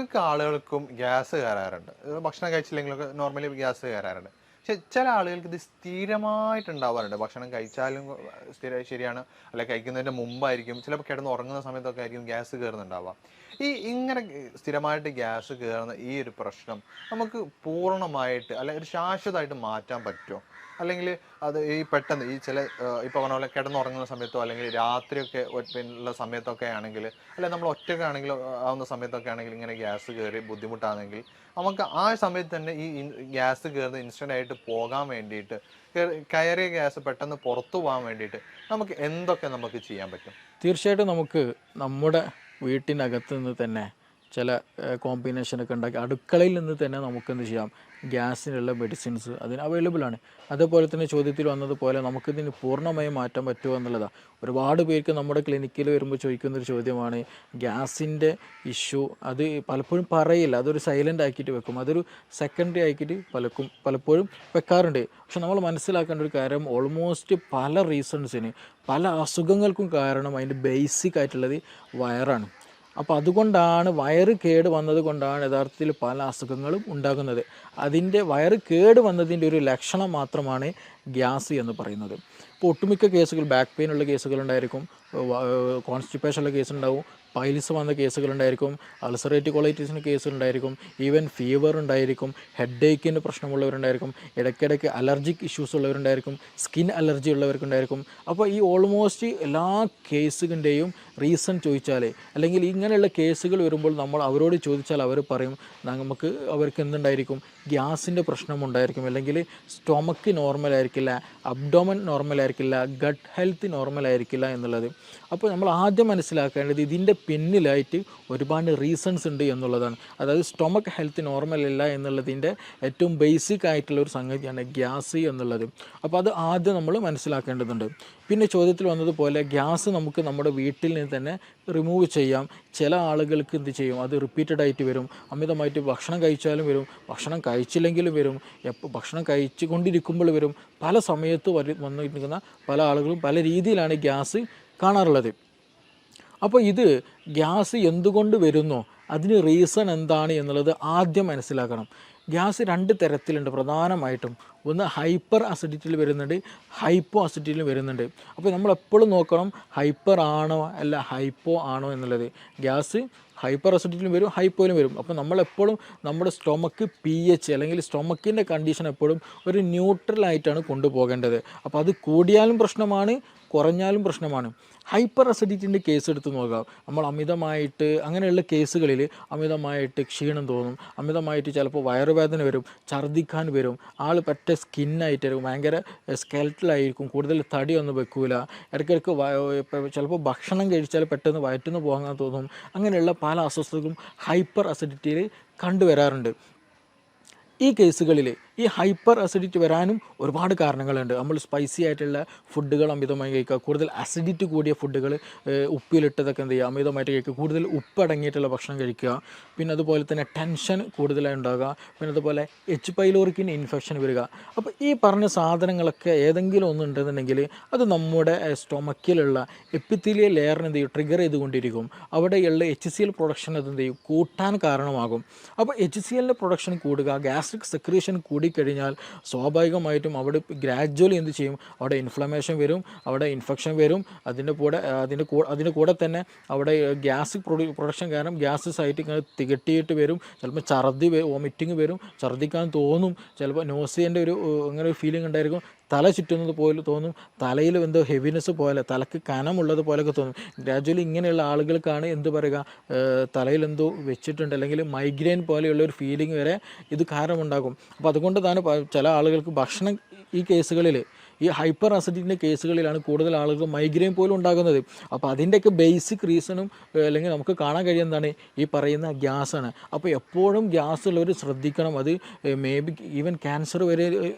ഒട്ടുമിക്ക ആളുകൾക്കും ഗ്യാസ് കയറാറുണ്ട്. ഭക്ഷണം കഴിച്ചില്ലെങ്കിലൊക്കെ നോർമലി ഗ്യാസ് കയറാറുണ്ട്. പക്ഷെ ചില ആളുകൾക്ക് ഇത് സ്ഥിരമായിട്ടുണ്ടാവാറുണ്ട്. ഭക്ഷണം കഴിച്ചാലും ശരിയാണ്, അല്ലെങ്കിൽ കഴിക്കുന്നതിൻ്റെ മുമ്പായിരിക്കും, ചിലപ്പോൾ കിടന്ന് ഉറങ്ങുന്ന സമയത്തൊക്കെ ആയിരിക്കും ഗ്യാസ് കയറുന്നുണ്ടാവുക. ഇങ്ങനെ സ്ഥിരമായിട്ട് ഗ്യാസ് കയറുന്ന ഈ ഒരു പ്രശ്നം നമുക്ക് പൂർണ്ണമായിട്ട് അല്ലെങ്കിൽ ഒരു ശാശ്വതമായിട്ട് മാറ്റാൻ പറ്റുമോ? അല്ലെങ്കിൽ അത് പെട്ടെന്ന് ചില ഇപ്പോൾ പറഞ്ഞ പോലെ കിടന്നുറങ്ങുന്ന സമയത്തോ അല്ലെങ്കിൽ രാത്രിയൊക്കെ പിന്നെയുള്ള സമയത്തൊക്കെ ആണെങ്കിൽ, അല്ലെങ്കിൽ നമ്മൾ ഒറ്റയ്ക്കാണെങ്കിൽ ആവുന്ന സമയത്തൊക്കെ ആണെങ്കിൽ ഇങ്ങനെ ഗ്യാസ് കയറി ബുദ്ധിമുട്ടാണെങ്കിൽ നമുക്ക് ആ സമയത്ത് തന്നെ ഗ്യാസ് കയറുന്ന ഇൻസ്റ്റൻ്റ് ആയിട്ട് പോകാൻ വേണ്ടിയിട്ട്, കയറിയ ഗ്യാസ് പെട്ടെന്ന് പുറത്തു പോകാൻ വേണ്ടിയിട്ട് നമുക്ക് എന്തൊക്കെ നമുക്ക് ചെയ്യാൻ പറ്റും? തീർച്ചയായിട്ടും നമുക്ക് നമ്മുടെ വീട്ടിനകത്ത് നിന്ന് തന്നെ ചില കോമ്പിനേഷനൊക്കെ ഉണ്ടാക്കി അടുക്കളയിൽ നിന്ന് തന്നെ നമുക്കെന്ത് ചെയ്യാം, ഗ്യാസിനുള്ള മെഡിസിൻസ് അതിന് അവൈലബിൾ ആണ്. അതേപോലെ തന്നെ ചോദ്യത്തിൽ വന്നതുപോലെ നമുക്കിതിന് പൂർണ്ണമായും മാറ്റാൻ പറ്റുമോ എന്നുള്ളതാണ്. ഒരുപാട് പേർക്ക് നമ്മുടെ ക്ലിനിക്കിൽ വരുമ്പോൾ ചോദിക്കുന്നൊരു ചോദ്യമാണ് ഗ്യാസിൻ്റെ ഇഷ്യൂ. അത് പലപ്പോഴും പറയില്ല, അതൊരു സൈലൻ്റ് ആക്കിയിട്ട് വെക്കും, അതൊരു സെക്കൻഡറി ആക്കിയിട്ട് പലപ്പോഴും വെക്കാറുണ്ട്. പക്ഷെ നമ്മൾ മനസ്സിലാക്കേണ്ട ഒരു കാര്യം, ഓൾമോസ്റ്റ് പല റീസൺസിന്, പല അസുഖങ്ങൾക്കും കാരണം അതിൻ്റെ ബേസിക് ആയിട്ടുള്ളത് വയറാണ്. അപ്പോൾ അതുകൊണ്ടാണ് വയറ് കേട് വന്നത് കൊണ്ടാണ് യഥാർത്ഥത്തിൽ പല അസുഖങ്ങളും ഉണ്ടാകുന്നത്. അതിൻ്റെ വയറ് കേട് വന്നതിൻ്റെ ഒരു ലക്ഷണം മാത്രമാണ് ഗ്യാസ് എന്ന് പറയുന്നത്. ഇപ്പോൾ ഒട്ടുമിക്ക കേസുകൾ ബാക്ക് പെയിൻ ഉള്ള കേസുകളുണ്ടായിരിക്കും, കോൺസ്റ്റിപ്പേഷനുള്ള കേസുണ്ടാവും, പൈൽസ് വന്ന കേസുകളുണ്ടായിരിക്കും, അൾസറേറ്റീവ് കൊളൈറ്റിസിന് കേസുകളുണ്ടായിരിക്കും, ഈവൻ ഫീവർ ഉണ്ടായിരിക്കും, ഹെഡ് ഏക്കിന് പ്രശ്നമുള്ളവരുണ്ടായിരിക്കും, ഇടയ്ക്കിടയ്ക്ക് അലർജിക് ഇഷ്യൂസ് ഉള്ളവരുണ്ടായിരിക്കും, സ്കിൻ അലർജി ഉള്ളവർക്കുണ്ടായിരിക്കും. അപ്പോൾ ഈ ഓൾമോസ്റ്റ് എല്ലാ കേസുകളുടെയും റീസൺ ചോദിച്ചാൽ, അല്ലെങ്കിൽ ഇങ്ങനെയുള്ള കേസുകൾ വരുമ്പോൾ നമ്മൾ അവരോട് ചോദിച്ചാൽ അവർ പറയും നമുക്ക് അവർക്ക് എന്തുണ്ടായിരിക്കും, ഗ്യാസിൻ്റെ പ്രശ്നമുണ്ടായിരിക്കും, അല്ലെങ്കിൽ സ്റ്റൊമക്ക് നോർമലായിരിക്കില്ല, അബ്ഡോമൻ നോർമലായിരിക്കില്ല, ഗട്ട് ഹെൽത്ത് നോർമലായിരിക്കില്ല എന്നുള്ളത്. അപ്പോൾ നമ്മൾ ആദ്യം മനസ്സിലാക്കേണ്ടത് ഇതിൻ്റെ പിന്നിലായിട്ട് ഒരുപാട് റീസൺസ് ഉണ്ട് എന്നുള്ളതാണ്. അതായത് സ്റ്റൊമക്ക് ഹെൽത്ത് നോർമൽ അല്ല എന്നുള്ളതിൻ്റെ ഏറ്റവും ബേസിക് ആയിട്ടുള്ള ഒരു സംഗതിയാണ് ഗ്യാസ് എന്നുള്ളത്. അപ്പോൾ അത് ആദ്യം നമ്മൾ മനസ്സിലാക്കേണ്ടതുണ്ട്. പിന്നെ ചോദ്യത്തിൽ വന്നതുപോലെ ഗ്യാസ് നമുക്ക് നമ്മുടെ വീട്ടിൽ നിന്ന് തന്നെ റിമൂവ് ചെയ്യാം. ചില ആളുകൾക്ക് എന്ത് ചെയ്യും, അത് റിപ്പീറ്റഡ് ആയിട്ട് വരും, അമിതമായിട്ട് ഭക്ഷണം കഴിച്ചാലും വരും, ഭക്ഷണം കഴിച്ചില്ലെങ്കിലും വരും, ഭക്ഷണം കഴിച്ചു കൊണ്ടിരിക്കുമ്പോൾ വരും, പല സമയത്ത് വന്നിരിക്കുന്ന പല ആളുകളും പല രീതിയിലാണ് ഗ്യാസ് കാണാറുള്ളത്. അപ്പോൾ ഇത് ഗ്യാസ് എന്തുകൊണ്ട് വരുന്നു, അതിന് റീസൺ എന്താണ് എന്നുള്ളത് ആദ്യം മനസ്സിലാക്കണം. ഗ്യാസ് രണ്ട് തരത്തിലുണ്ട് പ്രധാനമായിട്ടും. ഒന്ന് ഹൈപ്പർ അസിഡിറ്റിയിൽ വരുന്നുണ്ട്, ഹൈപ്പോ അസിഡിറ്റിയിൽ വരുന്നുണ്ട്. അപ്പോൾ നമ്മളെപ്പോഴും നോക്കണം ഹൈപ്പർ ആണോ അല്ല ഹൈപ്പോ ആണോ എന്നുള്ളത്. ഗ്യാസ് ഹൈപ്പർ അസിഡിറ്റിയിലും വരും, ഹൈപ്പോയിലും വരും. അപ്പോൾ നമ്മളെപ്പോഴും നമ്മുടെ സ്റ്റൊമക്ക് pH അല്ലെങ്കിൽ സ്റ്റൊമക്കിൻ്റെ കണ്ടീഷൻ എപ്പോഴും ഒരു ന്യൂട്രലായിട്ടാണ് കൊണ്ടുപോകേണ്ടത്. അപ്പോൾ അത് കൂടിയാലും പ്രശ്നമാണ്, കുറഞ്ഞാലും പ്രശ്നമാണ്. ഹൈപ്പർ അസിഡിറ്റിൻ്റെ കേസ് എടുത്ത് നോക്കാം. നമ്മൾ അമിതമായിട്ട് അങ്ങനെയുള്ള കേസുകളിൽ അമിതമായിട്ട് ക്ഷീണം തോന്നും, അമിതമായിട്ട് ചിലപ്പോൾ വയറുവേദന വരും, ഛർദ്ദിക്കാൻ വരും, ആൾ പറ്റ സ്കിന്നായിട്ടായിരിക്കും, ഭയങ്കര സ്കെൽറ്റലായിരിക്കും, കൂടുതൽ തടിയൊന്നും വെക്കൂല, ഇടയ്ക്കിടയ്ക്ക് ചിലപ്പോൾ ഭക്ഷണം കഴിച്ചാൽ പെട്ടെന്ന് വയറ്റിന്ന് പോകാൻ തോന്നും. അങ്ങനെയുള്ള പല അസ്വസ്ഥതകളും ഹൈപ്പർ അസിഡിറ്റിയിൽ കണ്ടുവരാറുണ്ട്. ഈ കേസുകളിൽ ഈ ഹൈപ്പർ അസിഡിറ്റി വരാനും ഒരുപാട് കാരണങ്ങളുണ്ട്. നമ്മൾ സ്പൈസി ആയിട്ടുള്ള ഫുഡുകൾ അമിതമായി കഴിക്കുക, കൂടുതൽ അസിഡിറ്റി കൂടിയ ഫുഡുകൾ, ഉപ്പിലിട്ടതൊക്കെ എന്ത് ചെയ്യുക, അമിതമായിട്ട് കഴിക്കുക, കൂടുതൽ ഉപ്പടങ്ങിയിട്ടുള്ള ഭക്ഷണം കഴിക്കുക, പിന്നെ അതുപോലെ തന്നെ ടെൻഷൻ കൂടുതലായി ഉണ്ടാകുക, പിന്നെ അതുപോലെ എച്ച് പൈലോറിക്കിന് ഇൻഫെക്ഷൻ വരിക. അപ്പോൾ ഈ പറഞ്ഞ സാധനങ്ങളൊക്കെ ഏതെങ്കിലും ഒന്നുണ്ടെന്നുണ്ടെങ്കിൽ അത് നമ്മുടെ സ്റ്റൊമക്കിലുള്ള എപ്പിത്തീലിയൽ ലെയറിന് എന്ത് ചെയ്യും, ട്രിഗർ ചെയ്തുകൊണ്ടിരിക്കും. അവിടെയുള്ള HCl പ്രൊഡക്ഷൻ അത് എന്ത് ചെയ്യും, കൂട്ടാൻ കാരണമാകും. അപ്പോൾ HClൻ്റെ പ്രൊഡക്ഷൻ കൂടുക, ഗ്യാസ്ട്രിക് സെക്രീഷൻ കൂടിക്കഴിഞ്ഞാൽ സ്വാഭാവികമായിട്ടും അവിടെ ഗ്രാജ്വലി എന്ത് ചെയ്യും, അവിടെ ഇൻഫ്ലമേഷൻ വരും, അവിടെ ഇൻഫെക്ഷൻ വരും. അതിൻ്റെ കൂടെ തന്നെ അവിടെ ഗ്യാസ് പ്രൊഡക്ഷൻ കാരണം ഗ്യാസ് സൈറ്റ് ഇങ്ങനെ തികട്ടിയിട്ട് വരും. ചിലപ്പോൾ ഛർദി, വോമിറ്റിങ് വരും, ഛർദ്ദിക്കാൻ തോന്നും, ചിലപ്പോൾ നോസിയൻ്റെ അങ്ങനെ ഒരു ഫീലിംഗ് ഉണ്ടായിരിക്കും, തല ചുറ്റുന്നത് പോലെ തോന്നും, തലയിൽ എന്തോ ഹെവിനെസ് പോലെ, തലക്ക് കനമുള്ളത് പോലെയൊക്കെ തോന്നും. ഗ്രാജ്വലി ഇങ്ങനെയുള്ള ആളുകൾക്കാണ് എന്ത് പറയുക, തലയിൽ എന്തോ വെച്ചിട്ടുണ്ട് അല്ലെങ്കിൽ മൈഗ്രെയിൻ പോലെയുള്ള ഒരു ഫീലിംഗ് വരെ ഇത് കാരണമുണ്ടാകും. അപ്പോൾ അതുകൊണ്ട് തന്നെ ചില ആളുകൾക്ക് ഭക്ഷണം, ഈ കേസുകളിൽ ഈ ഹൈപ്പർ അസിഡിറ്റിൻ്റെ കേസുകളിലാണ് കൂടുതൽ ആളുകൾ മൈഗ്രെയിൻ പോലും ഉണ്ടാകുന്നത്. അപ്പോൾ അതിൻ്റെയൊക്കെ ബേസിക് റീസണും അല്ലെങ്കിൽ നമുക്ക് കാണാൻ കഴിയുന്നതാണ് ഈ പറയുന്ന ഗ്യാസാണ്. അപ്പോൾ എപ്പോഴും ഗ്യാസ് ഉള്ളവർ ശ്രദ്ധിക്കണം. അത് മേ ബി ഈവൻ ക്യാൻസർ വരെ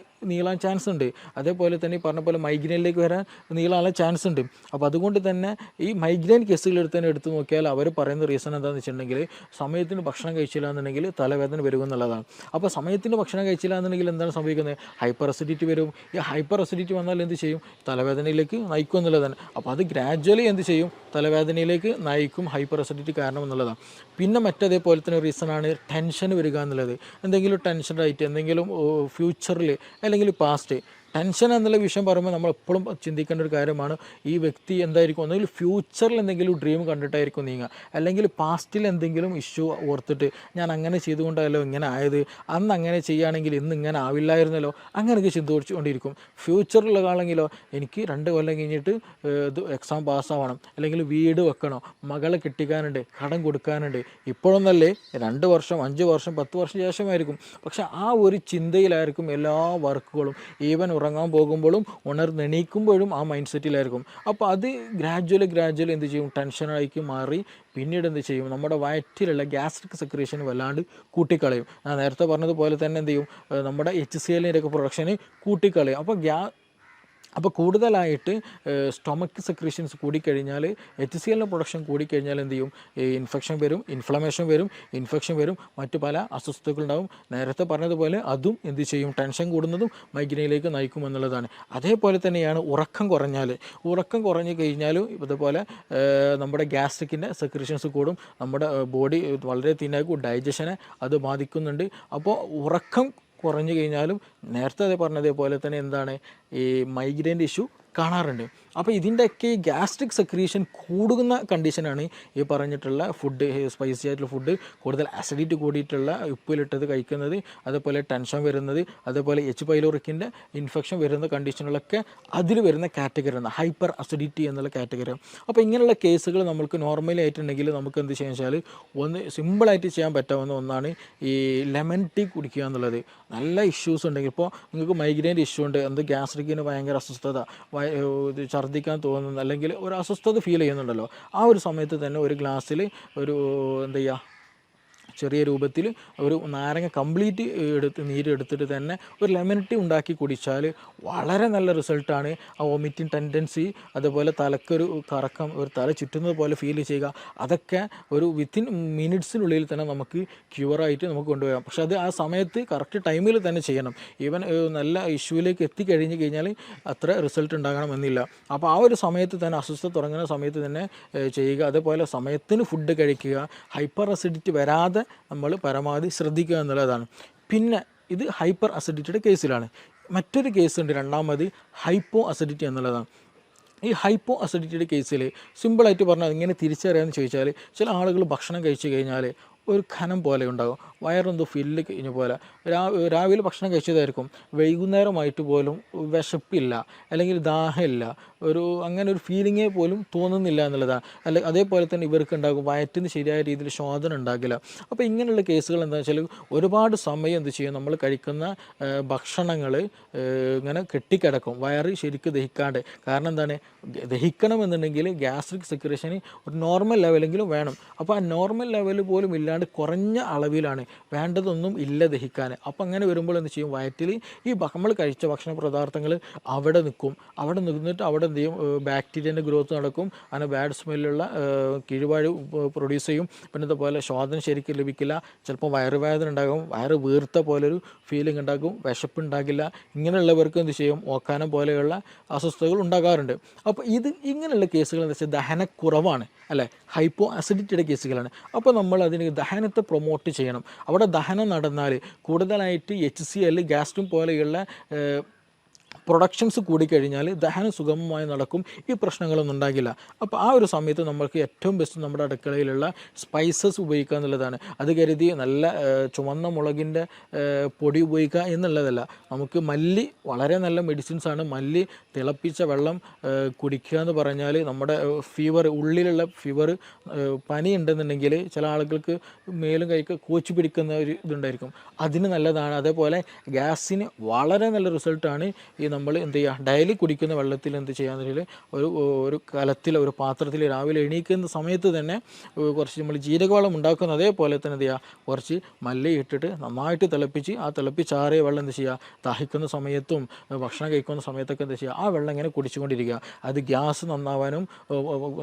നീളാൻ ചാൻസ് ഉണ്ട്. അതേപോലെ തന്നെ ഈ പറഞ്ഞ പോലെ മൈഗ്രെയിനിലേക്ക് വരാൻ നീളാനുള്ള ചാൻസ് ഉണ്ട്. അപ്പോൾ അതുകൊണ്ട് തന്നെ ഈ മൈഗ്രെയിൻ കേസുകൾ എടുത്ത് നോക്കിയാൽ അവർ പറയുന്ന റീസൺ എന്താണെന്ന് വെച്ചിട്ടുണ്ടെങ്കിൽ സമയത്തിന് ഭക്ഷണം കഴിച്ചില്ല എന്നുണ്ടെങ്കിൽ തലവേദന വരും എന്നുള്ളതാണ്. അപ്പോൾ സമയത്തിന് ഭക്ഷണം കഴിച്ചില്ല എന്നുണ്ടെങ്കിൽ എന്താണ് സംഭവിക്കുന്നത്? ഹൈപ്പർ അസിഡിറ്റി വരും. ഈ ഹൈപ്പർ അസിഡിറ്റി വന്നാൽ എന്ത് ചെയ്യും? തലവേദനയിലേക്ക് നയിക്കും എന്നുള്ളതാണ്. അപ്പോൾ അത് ഗ്രാജ്വലി എന്ത് ചെയ്യും? തലവേദനയിലേക്ക് നയിക്കും ഹൈപ്പർ അസിഡിറ്റി കാരണം എന്നുള്ളതാണ്. പിന്നെ മറ്റേതേപോലെ തന്നെ റീസണാണ് ടെൻഷൻ വരിക എന്നുള്ളത്. എന്തെങ്കിലും ടെൻഷനായിട്ട് എന്തെങ്കിലും ഫ്യൂച്ചറിൽ അല്ലെങ്കിൽ പാസ്റ്റ് ടെൻഷൻ എന്നുള്ള വിഷയം പറയുമ്പോൾ നമ്മൾ എപ്പോഴും ചിന്തിക്കേണ്ട ഒരു കാര്യമാണ്. ഈ വ്യക്തി എന്തായിരിക്കും? ഒന്നുകിൽ ഫ്യൂച്ചറിൽ എന്തെങ്കിലും ഡ്രീം കണ്ടിട്ടായിരിക്കും നീങ്ങുക, അല്ലെങ്കിൽ പാസ്റ്റിൽ എന്തെങ്കിലും ഇഷ്യൂ ഓർത്തിട്ട് ഞാൻ അങ്ങനെ ചെയ്തുകൊണ്ടല്ലോ ഇങ്ങനെ ആയത്, അന്ന് അങ്ങനെ ചെയ്യുകയാണെങ്കിൽ ഇന്ന് ഇങ്ങനെ ആവില്ലായിരുന്നല്ലോ, അങ്ങനെയൊക്കെ ചിന്തിച്ചുകൊണ്ടിരിക്കും. ഫ്യൂച്ചറിലാണെങ്കിലോ എനിക്ക് 2 കൊല്ലം കഴിഞ്ഞിട്ട് ഇത് എക്സാം പാസ്സാവണം, അല്ലെങ്കിൽ വീട് വെക്കണം, മകളെ കെട്ടിക്കാനുണ്ട്, കടം കൊടുക്കാനുണ്ട്. ഇപ്പോഴൊന്നല്ലേ 2 വർഷം 5 വർഷം 10 വർഷം ശേഷമായിരിക്കും. പക്ഷെ ആ ഒരു ചിന്തയിലായിരിക്കും എല്ലാ വർക്കുകളും. ഈവൻ ഉറങ്ങാൻ പോകുമ്പോഴും ഉണർന്നെണീക്കുമ്പോഴും ആ മൈൻഡ് സെറ്റിലായിരിക്കും. അപ്പോൾ അത് ഗ്രാജ്വലി എന്ത് ചെയ്യും? ടെൻഷനായി മാറി പിന്നീട് എന്ത് ചെയ്യും? നമ്മുടെ വയറ്റിലുള്ള ഗ്യാസ്ട്രിക് സെക്രീഷൻ വല്ലാണ്ട് കൂട്ടിക്കളയും. ഞാൻ നേരത്തെ പറഞ്ഞതുപോലെ തന്നെ എന്ത് ചെയ്യും? നമ്മുടെ HCl പ്രൊഡക്ഷന് കൂട്ടിക്കളയും. അപ്പോൾ കൂടുതലായിട്ട് സ്റ്റൊമക്ക് സെക്രീഷൻസ് കൂടിക്കഴിഞ്ഞാൽ HCl പ്രൊഡക്ഷൻ കൂടിക്കഴിഞ്ഞാൽ എന്ത് ചെയ്യും? ഇൻഫെക്ഷൻ വരും, ഇൻഫെക്ഷൻ വരും, മറ്റു പല അസ്വസ്ഥതകളുണ്ടാവും. നേരത്തെ പറഞ്ഞതുപോലെ അതും എന്ത് ചെയ്യും? ടെൻഷൻ കൂടുന്നതും മൈഗ്രെയിനിലേക്ക് നയിക്കും എന്നുള്ളതാണ്. അതേപോലെ തന്നെയാണ് ഉറക്കം കുറഞ്ഞു കഴിഞ്ഞാലും ഇതുപോലെ നമ്മുടെ ഗ്യാസ്ട്രിക്കിൻ്റെ സെക്രീഷൻസ് കൂടും, നമ്മുടെ ബോഡി വളരെ തിന്നാക്കും, ഡൈജഷനെ അത് ബാധിക്കുന്നുണ്ട്. അപ്പോൾ ഉറക്കം കുറഞ്ഞു കഴിഞ്ഞാലും നേരത്തെ പറഞ്ഞതേപോലെ തന്നെ എന്താണ് ഈ മൈഗ്രെയിൻ്റെ ഇഷ്യൂ കാണാറുണ്ട്. അപ്പോൾ ഇതിൻ്റെയൊക്കെ ഈ ഗ്യാസ്ട്രിക് സെക്രീഷൻ കൂടുന്ന കണ്ടീഷനാണ് ഈ പറഞ്ഞിട്ടുള്ള ഫുഡ്, സ്പൈസി ആയിട്ടുള്ള ഫുഡ്, കൂടുതൽ അസിഡിറ്റി കൂടിയിട്ടുള്ള ഉപ്പിലിട്ടത് കഴിക്കുന്നത്, അതേപോലെ ടെൻഷൻ വരുന്നത്, അതേപോലെ H. പൈലോറിക്കിൻ്റെ ഇൻഫെക്ഷൻ വരുന്ന കണ്ടീഷനുകളൊക്കെ അതിൽ വരുന്ന കാറ്റഗറിയാണ് ഹൈപ്പർ അസിഡിറ്റി എന്നുള്ള കാറ്റഗറി. അപ്പോൾ ഇങ്ങനെയുള്ള കേസുകൾ നമുക്ക് നോർമലി ആയിട്ടുണ്ടെങ്കിൽ നമുക്ക് എന്ത് ചെയ്യാന്ന് വെച്ചാൽ ഒന്ന് സിമ്പിളായിട്ട് ചെയ്യാൻ പറ്റാവുന്ന ഒന്നാണ് ഈ ലെമൺ ടീ കുടിക്കുക എന്നുള്ളത്. നല്ല ഇഷ്യൂസ് ഉണ്ടെങ്കിൽ, ഇപ്പോൾ നിങ്ങൾക്ക് മൈഗ്രെയിൻ്റെ ഇഷ്യൂ ഉണ്ട്, ഗ്യാസ്ട്രിക്കിന് ഭയങ്കര അസ്വസ്ഥത, ഛർദ്ദിക്കാൻ തോന്നുന്നു, അല്ലെങ്കിൽ ഒരു അസ്വസ്ഥത ഫീൽ ചെയ്യുന്നുണ്ടല്ലോ, ആ ഒരു സമയത്ത് തന്നെ ഒരു ഗ്ലാസ്സിൽ ഒരു എന്താ ചെയ്യുക, ചെറിയ രൂപത്തിൽ ഒരു നാരങ്ങ കംപ്ലീറ്റ് നീരെടുത്തിട്ട് തന്നെ ഒരു ലെമൺ ടീ ഉണ്ടാക്കി കുടിച്ചാൽ വളരെ നല്ല റിസൾട്ടാണ്. ആ വോമിറ്റിംഗ് ടെൻഡൻസി, അതുപോലെ തലക്കൊരു കറക്കം, ഒരു തല ചുറ്റുന്നത് പോലെ ഫീൽ ചെയ്യുക, അതൊക്കെ ഒരു വിത്തിൻ മിനിറ്റ്സിനുള്ളിൽ തന്നെ നമുക്ക് ക്യൂറായിട്ട് നമുക്ക് കൊണ്ടുപോകാം. പക്ഷെ അത് ആ സമയത്ത് കറക്റ്റ് ടൈമിൽ തന്നെ ചെയ്യണം. ഈവൻ നല്ല ഇഷ്യൂവിലേക്ക് എത്തിക്കഴിഞ്ഞ് കഴിഞ്ഞാൽ അത്ര റിസൾട്ട് ഉണ്ടാകണമെന്നില്ല. അപ്പോൾ ആ ഒരു സമയത്ത് തന്നെ, അസ്വസ്ഥത തുടങ്ങുന്ന സമയത്ത് തന്നെ ചെയ്യുക. അതേപോലെ സമയത്തിന് ഫുഡ് കഴിക്കുക, ഹൈപ്പർ അസിഡിറ്റി വരാതെ നമ്മൾ പരമാവധി ശ്രദ്ധിക്കുക എന്നുള്ളതാണ്. പിന്നെ ഇത് ഹൈപ്പർ അസിഡിറ്റിയുടെ കേസിലാണ്. മറ്റൊരു കേസുണ്ട്, രണ്ടാമത് ഹൈപ്പോ അസിഡിറ്റി എന്നുള്ളതാണ്. ഈ ഹൈപ്പോ അസിഡിറ്റിയുടെ കേസിൽ സിമ്പിളായിട്ട് പറഞ്ഞാൽ ഇങ്ങനെ തിരിച്ചറിയാമെന്ന് ചോദിച്ചാൽ, ചില ആളുകൾ ഭക്ഷണം കഴിച്ചു കഴിഞ്ഞാൽ ഒരു ഖനം പോലെ ഉണ്ടാകും, വയറെന്തോ ഫില്ല് കഴിഞ്ഞ പോലെ. രാവിലെ ഭക്ഷണം കഴിച്ചതായിരിക്കും, വൈകുന്നേരമായിട്ട് പോലും വിശപ്പില്ല, അല്ലെങ്കിൽ ദാഹമില്ല, അങ്ങനെ ഒരു ഫീലിങ്ങേ പോലും തോന്നുന്നില്ല എന്നുള്ളതാണ്. അതേപോലെ തന്നെ ഇവർക്ക് ഉണ്ടാകും വയറ്റിന് ശരിയായ രീതിയിൽ ശോധന ഉണ്ടാകില്ല. അപ്പോൾ ഇങ്ങനെയുള്ള കേസുകൾ എന്താണെന്ന് വെച്ചാൽ ഒരുപാട് സമയം എന്ത് ചെയ്യും? നമ്മൾ കഴിക്കുന്ന ഭക്ഷണങ്ങൾ ഇങ്ങനെ കെട്ടിക്കിടക്കും, വയറ് ശരിക്കും ദഹിക്കാണ്ട്. കാരണം എന്താണ്? ദഹിക്കണമെന്നുണ്ടെങ്കിൽ ഗ്യാസ്ട്രിക് സെക്രീഷന് ഒരു നോർമൽ ലെവലെങ്കിലും വേണം. അപ്പോൾ ആ നോർമൽ ലെവൽ പോലും ഇല്ലാണ്ട് കുറഞ്ഞ അളവിലാണ്, വേണ്ടതൊന്നും ഇല്ല ദഹിക്കാൻ. അപ്പോൾ അങ്ങനെ വരുമ്പോൾ എന്ത് ചെയ്യും? വയറ്റിൽ ഈ നമ്മൾ കഴിച്ച ഭക്ഷണ പദാർത്ഥങ്ങൾ അവിടെ നിന്നിട്ട് അവിടെ എന്ത് ചെയ്യും? ബാക്ടീരിയൻ്റെ ഗ്രോത്ത് നടക്കും, അങ്ങനെ ബാഡ് സ്മെല്ലുള്ള കീഴ്വാഴ് പ്രൊഡ്യൂസ് ചെയ്യും. പിന്നെ ഇതുപോലെ ശോധന ശരിക്കും ലഭിക്കില്ല, ചിലപ്പോൾ വയറുവേദന ഉണ്ടാകും, വയറ് വീർത്ത പോലൊരു ഫീലിംഗ് ഉണ്ടാകും, വിശപ്പുണ്ടാകില്ല. ഇങ്ങനെയുള്ളവർക്ക് എന്ത് ചെയ്യും? ഓക്കാനം പോലെയുള്ള അസ്വസ്ഥതകൾ ഉണ്ടാകാറുണ്ട്. അപ്പോൾ ഇങ്ങനെയുള്ള കേസുകൾ എന്താ വെച്ചാൽ ദഹനക്കുറവാണ്, അല്ലേ? ഹൈപ്പോ അസിഡിറ്റിയുടെ കേസുകളാണ്. അപ്പോൾ നമ്മൾ അതിന് ദഹനത്തെ പ്രൊമോട്ട് ചെയ്യണം. അവിടെ ദഹനം നടന്നാൽ കൂടുതലായിട്ട് HCl, ഗ്യാസ്ട്രിൻ പോലെയുള്ള പ്രൊഡക്ഷൻസ് കൂടിക്കഴിഞ്ഞാൽ ദഹനം സുഗമമായി നടക്കും, ഈ പ്രശ്നങ്ങളൊന്നും ഉണ്ടാകില്ല. അപ്പോൾ ആ ഒരു സമയത്ത് നമ്മൾക്ക് ഏറ്റവും ബെസ്റ്റ് നമ്മുടെ അടുക്കളയിലുള്ള സ്പൈസസ് ഉപയോഗിക്കുക എന്നുള്ളതാണ്. അത് കരുതി നല്ല ചുവന്ന മുളകിൻ്റെ പൊടി ഉപയോഗിക്കുക എന്നുള്ളതല്ല. നമുക്ക് മല്ലി വളരെ നല്ല മെഡിസിൻസാണ്. മല്ലി തിളപ്പിച്ച വെള്ളം കുടിക്കുക എന്ന് പറഞ്ഞാൽ നമ്മുടെ ഉള്ളിലുള്ള ഫീവർ, പനി ഉണ്ടെന്നുണ്ടെങ്കിൽ ചില ആളുകൾക്ക് മേലും കൈക്ക് കോച്ച് പിടിക്കുന്ന ഒരു ഇതുണ്ടായിരിക്കും, അതിന് നല്ലതാണ്. അതേപോലെ ഗ്യാസിന് വളരെ നല്ല റിസൾട്ടാണ് ഈ നമ്മൾ എന്ത് ചെയ്യുക, ഡെയിലി കുടിക്കുന്ന വെള്ളത്തിൽ എന്ത് ചെയ്യാന്ന് വെച്ചാൽ ഒരു കലത്തിൽ ഒരു പാത്രത്തിൽ രാവിലെ എണീക്കുന്ന സമയത്ത് തന്നെ കുറച്ച് നമ്മൾ ജീരകവെള്ളം ഉണ്ടാക്കുന്ന അതേപോലെ തന്നെ എന്ത് ചെയ്യുക, കുറച്ച് മല്ലി ഇട്ടിട്ട് നന്നായിട്ട് തിളപ്പിച്ച് ആ തിളപ്പിച്ചാറിയ വെള്ളം എന്ത് ചെയ്യുക, ദാഹിക്കുന്ന സമയത്തും ഭക്ഷണം കഴിക്കുന്ന സമയത്തൊക്കെ എന്താ ചെയ്യുക, ആ വെള്ളം ഇങ്ങനെ കുടിച്ചുകൊണ്ടിരിക്കുക. അത് ഗ്യാസ് നന്നാവാനും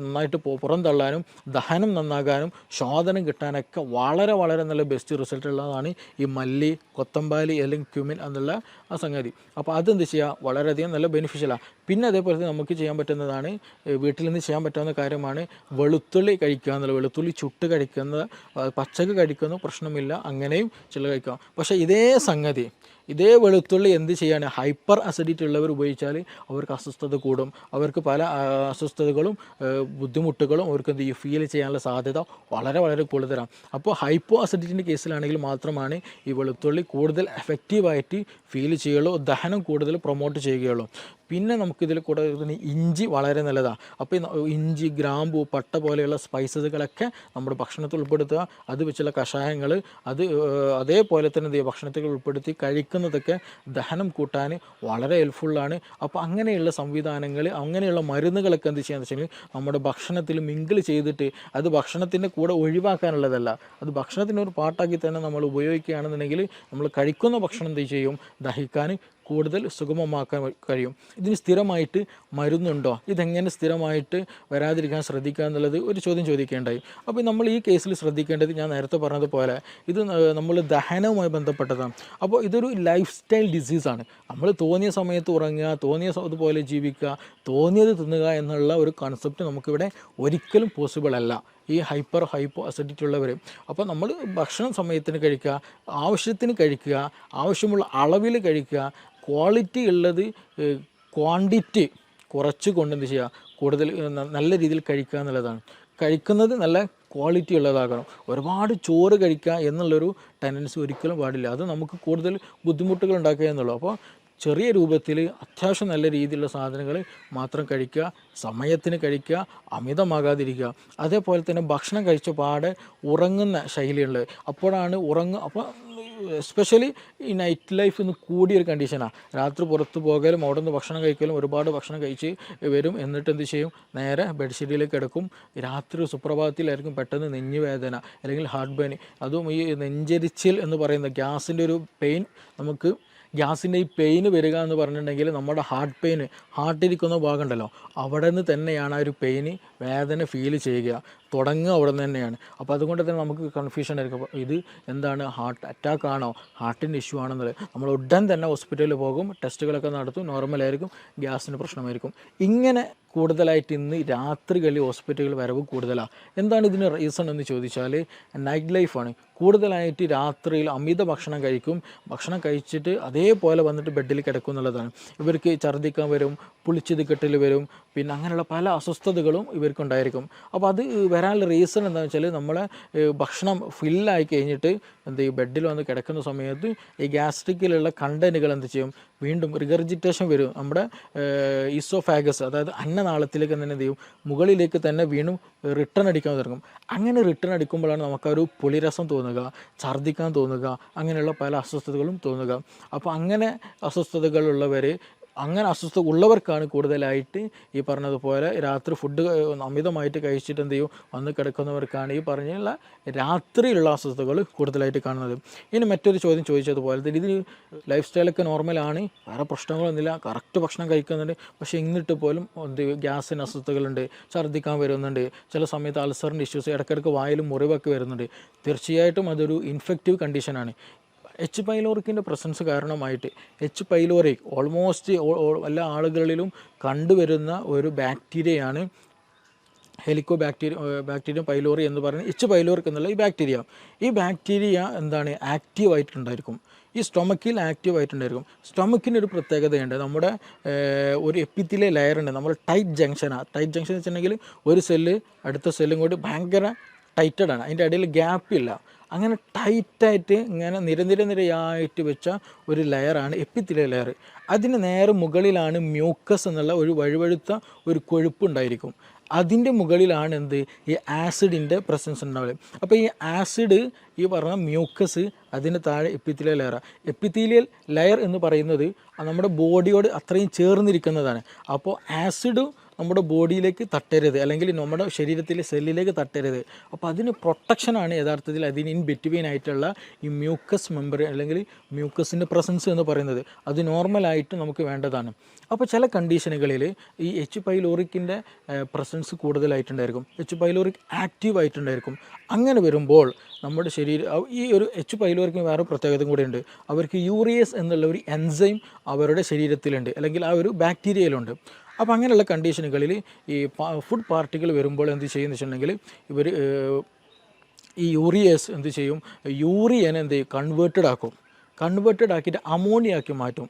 നന്നായിട്ട് പുറന്തള്ളാനും ദഹനം നന്നാകാനും ശോധനം കിട്ടാനൊക്കെ വളരെ വളരെ നല്ല ബെസ്റ്റ് റിസൾട്ട് ഉള്ളതാണ് ഈ മല്ലി, കൊത്തമ്പാലി അല്ലെങ്കിൽ ക്യുമിൻ എന്നുള്ള ആ സംഗതി. അപ്പോൾ അതെന്ത് ചെയ്യുക, വളരെയധികം നല്ല ബെനിഫിഷ്യലാണ്. പിന്നെ അതേപോലെ തന്നെ നമുക്ക് ചെയ്യാൻ പറ്റുന്നതാണ്, വീട്ടിൽ നിന്ന് ചെയ്യാൻ പറ്റാവുന്ന കാര്യമാണ് വെളുത്തുള്ളി കഴിക്കുക എന്നുള്ളത്. വെളുത്തുള്ളി ചുട്ട് കഴിക്കുന്നത്, പച്ചക്ക് കഴിക്കുന്ന പ്രശ്നമില്ല, അങ്ങനെയും ചില കഴിക്കാം. പക്ഷേ ഇതേ വെളുത്തുള്ളി എന്ത് ചെയ്യാണ്, ഹൈപ്പർ അസിഡിറ്റി ഉള്ളവർ ഉപയോഗിച്ചാൽ അവർക്ക് അസ്വസ്ഥത കൂടും, അവർക്ക് പല അസ്വസ്ഥതകളും ബുദ്ധിമുട്ടുകളും അവർക്ക് എന്ത് ചെയ്യും, ഫീൽ ചെയ്യാനുള്ള സാധ്യത വളരെ വളരെ കൂടുതലാണ്. അപ്പോൾ ഹൈപ്പോ അസിഡിറ്റിൻ്റെ കേസിലാണെങ്കിൽ മാത്രമാണ് ഈ വെളുത്തുള്ളി കൂടുതൽ എഫക്റ്റീവായിട്ട് ഫീൽ ചെയ്യുകയുള്ളൂ, ദഹനം കൂടുതൽ പ്രൊമോട്ട് ചെയ്യുകയുള്ളൂ. പിന്നെ നമുക്കിതിൽ കൂടെ ഇഞ്ചി വളരെ നല്ലതാണ്. അപ്പോൾ ഇഞ്ചി, ഗ്രാമ്പു, പട്ട പോലെയുള്ള സ്പൈസസുകളൊക്കെ നമ്മുടെ ഭക്ഷണത്തിൽ ഉൾപ്പെടുത്തുക. അത് വെച്ചുള്ള കഷായങ്ങൾ അത് അതേപോലെ തന്നെ എന്ത് ചെയ്യുക, ഭക്ഷണത്തിൽ ഉൾപ്പെടുത്തി കഴിക്കുന്നതൊക്കെ ദഹനം കൂട്ടാൻ വളരെ ഹെൽപ്ഫുള്ളാണ്. അപ്പോൾ അങ്ങനെയുള്ള സംവിധാനങ്ങൾ, അങ്ങനെയുള്ള മരുന്നുകളൊക്കെ എന്ത് ചെയ്യാന്ന് വെച്ചാൽ നമ്മുടെ ഭക്ഷണത്തിൽ മിങ്കിൾ ചെയ്തിട്ട് അത് ഭക്ഷണത്തിൻ്റെ കൂടെ ഒഴിവാക്കാനുള്ളതല്ല, അത് ഭക്ഷണത്തിൻ്റെ ഒരു പാർട്ടാക്കി തന്നെ നമ്മൾ ഉപയോഗിക്കുകയാണെന്നുണ്ടെങ്കിൽ നമ്മൾ കഴിക്കുന്ന ഭക്ഷണം എന്ത് ചെയ്യും, ദഹിക്കാൻ കൂടുതൽ സുഗമമാക്കാൻ കഴിയും. ഇതിന് സ്ഥിരമായിട്ട് മരുന്നുണ്ടോ, ഇതെങ്ങനെ സ്ഥിരമായിട്ട് വരാതിരിക്കാൻ ശ്രദ്ധിക്കുക എന്നുള്ളത് ഒരു ചോദ്യം ചോദിക്കേണ്ടായി. അപ്പോൾ നമ്മൾ ഈ കേസിൽ ശ്രദ്ധിക്കേണ്ടത് ഞാൻ നേരത്തെ പറഞ്ഞതുപോലെ ഇത് നമ്മൾ ദഹനവുമായി ബന്ധപ്പെട്ടതാണ്. അപ്പോൾ ഇതൊരു ലൈഫ് സ്റ്റൈൽ ഡിസീസാണ്. നമ്മൾ തോന്നിയ സമയത്ത് ഉറങ്ങുക, തോന്നിയ അതുപോലെ ജീവിക്കുക, തോന്നിയത് തിന്നുക എന്നുള്ള ഒരു കൺസെപ്റ്റ് നമുക്കിവിടെ ഒരിക്കലും പോസിബിൾ അല്ല ഈ ഹൈപ്പോ അസിഡിറ്റി ഉള്ളവർ. അപ്പോൾ നമ്മൾ ഭക്ഷണം സമയത്തിന് കഴിക്കുക, ആവശ്യത്തിന് കഴിക്കുക, ആവശ്യമുള്ള അളവിൽ കഴിക്കുക, ക്വാളിറ്റി ഉള്ളത് ക്വാണ്ടിറ്റി കുറച്ച് കൊണ്ട് എന്ത് ചെയ്യുക, കൂടുതൽ നല്ല രീതിയിൽ കഴിക്കുക എന്നുള്ളതാണ്. കഴിക്കുന്നത് നല്ല ക്വാളിറ്റി ഉള്ളതാകണം. ഒരുപാട് ചോറ് കഴിക്കുക എന്നുള്ളൊരു ടെൻഡൻസി ഒരിക്കലും പാടില്ല, അത് നമുക്ക് കൂടുതൽ ബുദ്ധിമുട്ടുകൾ ഉണ്ടാക്കുക എന്നുള്ളൂ. അപ്പോൾ ചെറിയ രൂപത്തിൽ അത്യാവശ്യം നല്ല രീതിയിലുള്ള സാധനങ്ങൾ മാത്രം കഴിക്കുക, സമയത്തിന് കഴിക്കുക, അമിതമാകാതിരിക്കുക. അതേപോലെ തന്നെ ഭക്ഷണം കഴിച്ച പാടെ ഉറങ്ങുന്ന ശൈലിയുണ്ട്. അപ്പോഴാണ് അപ്പോൾ എസ്പെഷ്യലി ഈ നൈറ്റ് ലൈഫ് ഇന്ന് കൂടിയൊരു കണ്ടീഷനാണ്. രാത്രി പുറത്ത് പോകലും അവിടെ നിന്ന് ഭക്ഷണം കഴിക്കലും, ഒരുപാട് ഭക്ഷണം കഴിച്ച് വരും, എന്നിട്ട് എന്ത് ചെയ്യും, നേരെ ബെഡ്ഷീറ്റിലേക്ക് കിടക്കും. രാത്രി സുപ്രഭാതത്തിലായിരിക്കും പെട്ടെന്ന് നെഞ്ഞുവേദന അല്ലെങ്കിൽ ഹാർട്ട് പെയിൻ, അതും ഈ നെഞ്ചരിച്ചിൽ എന്ന് പറയുന്ന ഗ്യാസിൻ്റെ ഒരു പെയിൻ, നമുക്ക് ഗ്യാസിൻ്റെ ഈ പെയിന് വരിക എന്ന് പറഞ്ഞിട്ടുണ്ടെങ്കിൽ നമ്മുടെ ഹാർട്ടിരിക്കുന്ന ഭാഗം ഉണ്ടല്ലോ, അവിടെ നിന്ന് തന്നെയാണ് ആ ഒരു പെയിന്, വേദന ഫീൽ ചെയ്യുക, തുടങ്ങുക അവിടെ നിന്ന് തന്നെയാണ്. അപ്പോൾ അതുകൊണ്ട് തന്നെ നമുക്ക് കൺഫ്യൂഷൻ ആയിരിക്കും, ഇത് എന്താണ്, ഹാർട്ട് അറ്റാക്ക് ആണോ, ഹാർട്ടിൻ്റെ ഇഷ്യൂ ആണെന്നുള്ളത്. നമ്മൾ ഉടൻ തന്നെ ഹോസ്പിറ്റലിൽ പോകും, ടെസ്റ്റുകളൊക്കെ നടത്തും, നോർമലായിരിക്കും, ഗ്യാസിന് പ്രശ്നമായിരിക്കും. ഇങ്ങനെ കൂടുതലായിട്ട് ഇന്ന് രാത്രികളിൽ ഹോസ്പിറ്റലുകൾ വരവ് കൂടുതലാണ്. എന്താണ് ഇതിന് റീസൺ എന്ന് ചോദിച്ചാൽ നൈറ്റ് ലൈഫാണ്. കൂടുതലായിട്ട് രാത്രിയിൽ അമിത ഭക്ഷണം കഴിക്കും, ഭക്ഷണം കഴിച്ചിട്ട് അതേപോലെ വന്നിട്ട് ബെഡിൽ കിടക്കും എന്നുള്ളതാണ്. ഇവർക്ക് ഛർദ്ദിക്കാൻ വരും, പുളിച്ചത് കെട്ടൽ വരും, പിന്നെ അങ്ങനെയുള്ള പല അസ്വസ്ഥതകളും ഇവർക്കുണ്ടായിരിക്കും. അപ്പോൾ അത് വരാനുള്ള റീസൺ എന്താണെന്ന് വെച്ചാൽ നമ്മളെ ഭക്ഷണം ഫില്ലായി കഴിഞ്ഞിട്ട് എന്ത് ചെയ്യും, ബെഡിൽ വന്ന് കിടക്കുന്ന സമയത്ത് ഈ ഗ്യാസ്ട്രിക്കിലുള്ള കണ്ടൻറ്റുകൾ എന്ത് ചെയ്യും, വീണ്ടും റിഗർജിറ്റേഷൻ വരും. നമ്മുടെ ഈസോഫാഗസ്, അതായത് അന്നനാളത്തിലേക്ക് തന്നെ എന്ത് ചെയ്യും, മുകളിലേക്ക് തന്നെ വീണ്ടും റിട്ടേൺ അടിക്കാൻ തുടങ്ങും. അങ്ങനെ റിട്ടേൺ അടിക്കുമ്പോഴാണ് നമുക്കൊരു പുളിരസം തോന്നുക, ഛർദ്ദിക്കാൻ തോന്നുക, അങ്ങനെയുള്ള പല അസ്വസ്ഥതകളും തോന്നുക. അപ്പോൾ അങ്ങനെ അസ്വസ്ഥതകളുള്ളവർ, അങ്ങനെ അസ്വസ്ഥത ഉള്ളവർക്കാണ് കൂടുതലായിട്ട് ഈ പറഞ്ഞതുപോലെ രാത്രി ഫുഡ് അമിതമായിട്ട് കഴിച്ചിട്ട് എന്ത് ചെയ്യും, വന്ന് കിടക്കുന്നവർക്കാണ് ഈ പറഞ്ഞുള്ള രാത്രിയിലുള്ള അസ്വസ്ഥതകൾ കൂടുതലായിട്ട് കാണുന്നത്. ഇനി മറ്റൊരു ചോദ്യം ചോദിച്ചതുപോലെ തന്നെ ഇതിന് ലൈഫ് സ്റ്റൈലൊക്കെ നോർമലാണ്, വേറെ പ്രശ്നങ്ങളൊന്നുമില്ല, കറക്റ്റ് ഭക്ഷണം കഴിക്കുന്നുണ്ട്, പക്ഷേ എന്നിട്ട് പോലും എന്ത് ഗ്യാസിന് അസ്വസ്ഥതകളുണ്ട്, ഛർദ്ദിക്കാൻ വരുന്നുണ്ട്, ചില സമയത്ത് അൾസറിൻ്റെ ഇഷ്യൂസ്, ഇടയ്ക്കിടയ്ക്ക് വായിലും മുറിവൊക്കെ വരുന്നുണ്ട്. തീർച്ചയായിട്ടും അതൊരു ഇൻഫെക്റ്റീവ് കണ്ടീഷനാണ്. എച്ച് പൈലോറിക്കിൻ്റെ പ്രസൻസ് കാരണമായിട്ട്, എച്ച് പൈലോറി ഓൾമോസ്റ്റ് എല്ലാ ആളുകളിലും കണ്ടുവരുന്ന ഒരു ബാക്ടീരിയയാണ് ബാക്ടീരിയം പൈലോറി എന്ന് പറയുന്നത്. എച്ച് പൈലോറിക് എന്നുള്ള ഈ ബാക്ടീരിയ എന്താണ്, ആക്റ്റീവായിട്ടുണ്ടായിരിക്കും, ഈ സ്റ്റൊമക്കിൽ ആക്റ്റീവായിട്ടുണ്ടായിരിക്കും. സ്റ്റൊമക്കിനൊരു പ്രത്യേകതയുണ്ട്, നമ്മുടെ ഒരു എപ്പിത്തിലെ ലെയറുണ്ട്, നമ്മൾ ടൈറ്റ് ജംഗ്ഷൻ വെച്ചിട്ടുണ്ടെങ്കിൽ ഒരു സെല്ല് അടുത്ത സെല്ലും കൂടി ഭയങ്കര ടൈറ്റഡാണ്, അതിൻ്റെ ഇടയിൽ ഗ്യാപ്പില്ല. അങ്ങനെ ടൈറ്റായിട്ട് ഇങ്ങനെ നിരയായിട്ട് വെച്ച ഒരു ലെയറാണ് എപ്പിത്തിലെ ലെയർ. അതിന് നേരെ മുകളിലാണ് മ്യൂക്കസ് എന്നുള്ള ഒരു വഴുവഴുത്ത ഒരു കൊഴുപ്പുണ്ടായിരിക്കും. അതിൻ്റെ മുകളിലാണ് എന്ത് ഈ ആസിഡിൻ്റെ പ്രസൻസ് ഉണ്ടാവുക. അപ്പോൾ ഈ ആസിഡ് ഈ പറഞ്ഞ മ്യൂക്കസ്, അതിന് താഴെ എപ്പിത്തീലിയൽ ലെയർ. എപ്പിത്തീലിയൽ ലെയർ എന്ന് പറയുന്നത് നമ്മുടെ ബോഡിയോട് അത്രയും ചേർന്നിരിക്കുന്നതാണ്. അപ്പോൾ ആസിഡ് നമ്മുടെ ബോഡിയിലേക്ക് തട്ടരുത്, അല്ലെങ്കിൽ നമ്മുടെ ശരീരത്തിലെ സെല്ലിലേക്ക് തട്ടരുത്. അപ്പോൾ അതിന് പ്രൊട്ടക്ഷനാണ് യഥാർത്ഥത്തിൽ അതിന് ഇൻ ബിറ്റ്വീൻ ആയിട്ടുള്ള ഈ മ്യൂക്കസ് മെമ്പർ അല്ലെങ്കിൽ മ്യൂക്കസിൻ്റെ പ്രസൻസ് എന്ന് പറയുന്നത്. അത് നോർമലായിട്ട് നമുക്ക് വേണ്ടതാണ്. അപ്പോൾ ചില കണ്ടീഷനുകളിൽ ഈ എച്ച് പൈലോറിക്കിൻ്റെ പ്രസൻസ് കൂടുതലായിട്ടുണ്ടായിരിക്കും, എച്ച് പൈലോറിക് ആക്റ്റീവ് ആയിട്ടുണ്ടായിരിക്കും. അങ്ങനെ വരുമ്പോൾ നമ്മുടെ ശരീരം ഈ ഒരു എച്ച് പൈലോറിക്കിന് വേറെ പ്രത്യേകത കൂടെയുണ്ട്. അവർക്ക് യൂറിയസ് എന്നുള്ള ഒരു എൻസൈം അവരുടെ ശരീരത്തിലുണ്ട്, അല്ലെങ്കിൽ ആ ഒരു ബാക്ടീരിയയിലുണ്ട്. അപ്പോൾ അങ്ങനെയുള്ള കണ്ടീഷനുകളിൽ ഈ ഫുഡ് പാർട്ടിക്കിൾ വരുമ്പോൾ എന്ത് ചെയ്യുമെന്ന് വെച്ചിട്ടുണ്ടെങ്കിൽ ഇവർ ഈ യൂറിയസ് എന്ത് ചെയ്യും, യൂറിയനെ എന്ത് ചെയ്യും, കൺവേർട്ടഡ് ആക്കിയിട്ട് അമോണിയാക്കി മാറ്റും.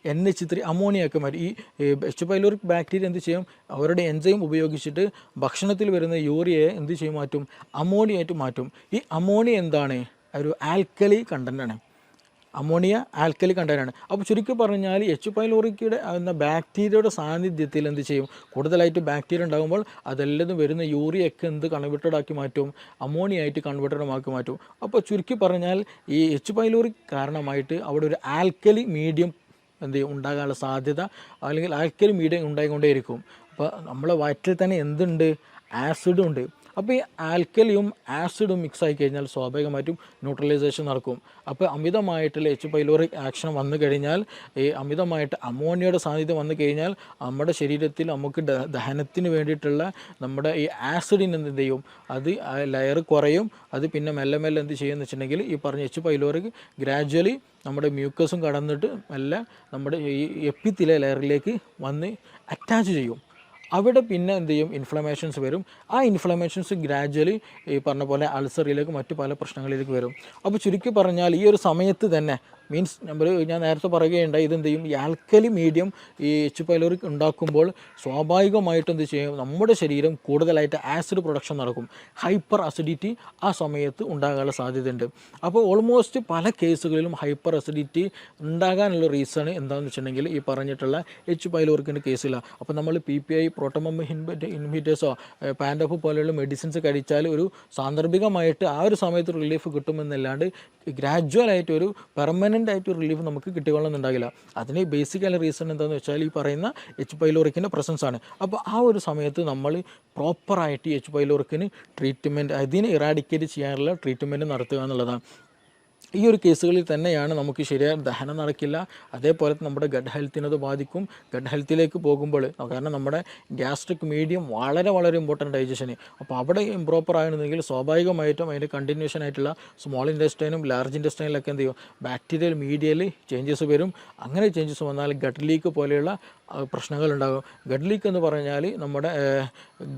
NH3 അമോണിയാക്കി മാറ്റും. ഈ എച്ച് പൈലോറിക് ബാക്ടീരിയ എന്ത് ചെയ്യും, അവരുടെ എൻസൈം ഉപയോഗിച്ചിട്ട് ഭക്ഷണത്തിൽ വരുന്ന യൂറിയയെ എന്ത് ചെയ്യും, മാറ്റും, അമോണിയായിട്ട് മാറ്റും. ഈ അമോണിയ എന്താണ്, ഒരു ആൽക്കലി കണ്ടൻ്റാണ്. അമോണിയ ആൽക്കലി കണ്ടൻ്റാണ്. അപ്പോൾ ചുരുക്കി പറഞ്ഞാൽ എച്ച് പൈലോറിക്കയുടെ എന്ന ബാക്ടീരിയയുടെ സാന്നിധ്യത്തിൽ എന്ത് ചെയ്യും, കൂടുതലായിട്ട് ബാക്ടീരിയ ഉണ്ടാകുമ്പോൾ അതെല്ലാം വരുന്ന യൂറിയൊക്കെ എന്ത് കൺവേർട്ടഡ് ആക്കി മാറ്റും, അമോണിയ ആയിട്ട് കൺവേർട്ടഡ് ആക്കി മാറ്റും. അപ്പോൾ ചുരുക്കി പറഞ്ഞാൽ ഈ എച്ച് പൈലോറിക് കാരണമായിട്ട് അവിടെ ഒരു ആൽക്കലി മീഡിയം എന്ത് ചെയ്യും, ഉണ്ടാകാനുള്ള സാധ്യത, അല്ലെങ്കിൽ ആൽക്കലി മീഡിയം ഉണ്ടായിക്കൊണ്ടേയിരിക്കും. അപ്പോൾ നമ്മളെ വയറ്റിൽ തന്നെ എന്തുണ്ട്, ആസിഡും ഉണ്ട്. അപ്പോൾ ഈ ആൽക്കലിയും ആസിഡും മിക്സ് ആയി കഴിഞ്ഞാൽ സ്വാഭാവികമായിട്ടും ന്യൂട്രലൈസേഷൻ നടക്കും. അപ്പോൾ അമിതമായിട്ടുള്ള എച്ച് പൈലോറിക് ആക്ഷൻ വന്നു കഴിഞ്ഞാൽ, ഈ അമിതമായിട്ട് അമോണിയയുടെ സാന്നിധ്യം വന്നു കഴിഞ്ഞാൽ നമ്മുടെ ശരീരത്തിൽ നമുക്ക് ദഹനത്തിന് വേണ്ടിയിട്ടുള്ള നമ്മുടെ ഈ ആസിഡിന് എന്ത് ചെയ്യും, അത് ലെയർ കുറയും. അത് പിന്നെ മെല്ലെ മെല്ലെ എന്ത് ചെയ്യുമെന്ന് വെച്ചിട്ടുണ്ടെങ്കിൽ ഈ പറഞ്ഞ എച്ച് പൈലോറിക് ഗ്രാജ്വലി നമ്മുടെ മ്യൂക്കസും കടന്നിട്ട് മെല്ലെ നമ്മുടെ ഈ എപ്പിത്തീലിയൽ ലെയറിലേക്ക് വന്ന് അറ്റാച്ച് ചെയ്യും. അവിടെ പിന്നെ എന്ത് ചെയ്യും, ഇൻഫ്ലമേഷൻസ് വരും. ആ ഇൻഫ്ലമേഷൻസ് ഗ്രാജ്വലി ഈ പറഞ്ഞ പോലെ അൾസറിലേക്ക് മറ്റു പല പ്രശ്നങ്ങളിലേക്ക് വരും. അപ്പോൾ ചുരുക്കി പറഞ്ഞാൽ ഈ ഒരു സമയത്ത് തന്നെ മീൻസ് ഞാൻ നേരത്തെ പറയുകയുണ്ടായി, ഇതെന്ത് ചെയ്യും, ഈ ആൽക്കലി മീഡിയം ഈ എച്ച് പൈലോറിക് ഉണ്ടാക്കുമ്പോൾ സ്വാഭാവികമായിട്ടും എന്ത് ചെയ്യും, നമ്മുടെ ശരീരം കൂടുതലായിട്ട് ആസിഡ് പ്രൊഡക്ഷൻ നടക്കും. ഹൈപ്പർ അസിഡിറ്റി ആ സമയത്ത് ഉണ്ടാകാനുള്ള സാധ്യതയുണ്ട്. അപ്പോൾ ഓൾമോസ്റ്റ് പല കേസുകളിലും ഹൈപ്പർ അസിഡിറ്റി ഉണ്ടാകാനുള്ള റീസൺ എന്താണെന്ന് വെച്ചിട്ടുണ്ടെങ്കിൽ ഈ പറഞ്ഞിട്ടുള്ള എച്ച് പൈലോറിക്കിൻ്റെ കേസില്ല. അപ്പോൾ നമ്മൾ PPI പ്രോട്ടോമം ഇൻഹിബിറ്റേഴ്സോ പാൻഡോഫ് പോലെയുള്ള മെഡിസിൻസ് കഴിച്ചാൽ ഒരു സാന്ദർഭികമായിട്ട് ആ ഒരു സമയത്ത് റിലീഫ് കിട്ടുമെന്നല്ലാണ്ട് ഗ്രാജ്വലായിട്ട് ഒരു പെർമനൻ്റ് ആയിട്ട് റിലീഫ് നമുക്ക് കിട്ടിക്കൊള്ളുന്നുണ്ടാകില്ല. അതിന് ബേസിക്കലി റീസൺ എന്താണെന്ന് വെച്ചാൽ ഈ പറയുന്ന എച്ച് പൈലോറിക്കിൻ്റെ പ്രസൻസ് ആണ്. അപ്പോൾ ആ ഒരു സമയത്ത് നമ്മൾ പ്രോപ്പറായിട്ട് എച്ച് പൈലോറിക്കിന് ട്രീറ്റ്മെൻറ്റ്, അതിനെ ഇറാഡിക്കേറ്റ് ചെയ്യാനുള്ള ട്രീറ്റ്മെൻറ്റ് നടത്തുക എന്നുള്ളതാണ്. ഈ ഒരു കേസുകളിൽ തന്നെയാണ് നമുക്ക് ശരിയായ ദഹനം നടക്കില്ല. അതേപോലെ നമ്മുടെ ഗഡ് ഹെൽത്തിനത് ബാധിക്കും. ഗഡ് ഹെൽത്തിലേക്ക് പോകുമ്പോൾ, കാരണം നമ്മുടെ ഗ്യാസ്ട്രിക് മീഡിയം വളരെ വളരെ ഇമ്പോർട്ടൻ്റ് ഡൈജഷന്. അപ്പോൾ അവിടെ ഇംപ്രോപ്പർ ആയിരുന്നെങ്കിൽ സ്വാഭാവികമായിട്ടും അതിൻ്റെ കണ്ടിന്യൂഷൻ ആയിട്ടുള്ള സ്മോൾ ഇൻറ്റെസ്റ്റൈനും ലാർജ് ഇൻറ്റെസ്റ്റൈനിലൊക്കെ എന്ത് ചെയ്യും, ബാക്ടീരിയൽ മീഡിയയിൽ ചേഞ്ചസ് വരും. അങ്ങനെ ചേഞ്ചസ് വന്നാൽ ഗട്ട് ലീക്ക് പോലെയുള്ള പ്രശ്നങ്ങളുണ്ടാകും. ഗട്ട് ലീക്ക് എന്ന് പറഞ്ഞാൽ നമ്മുടെ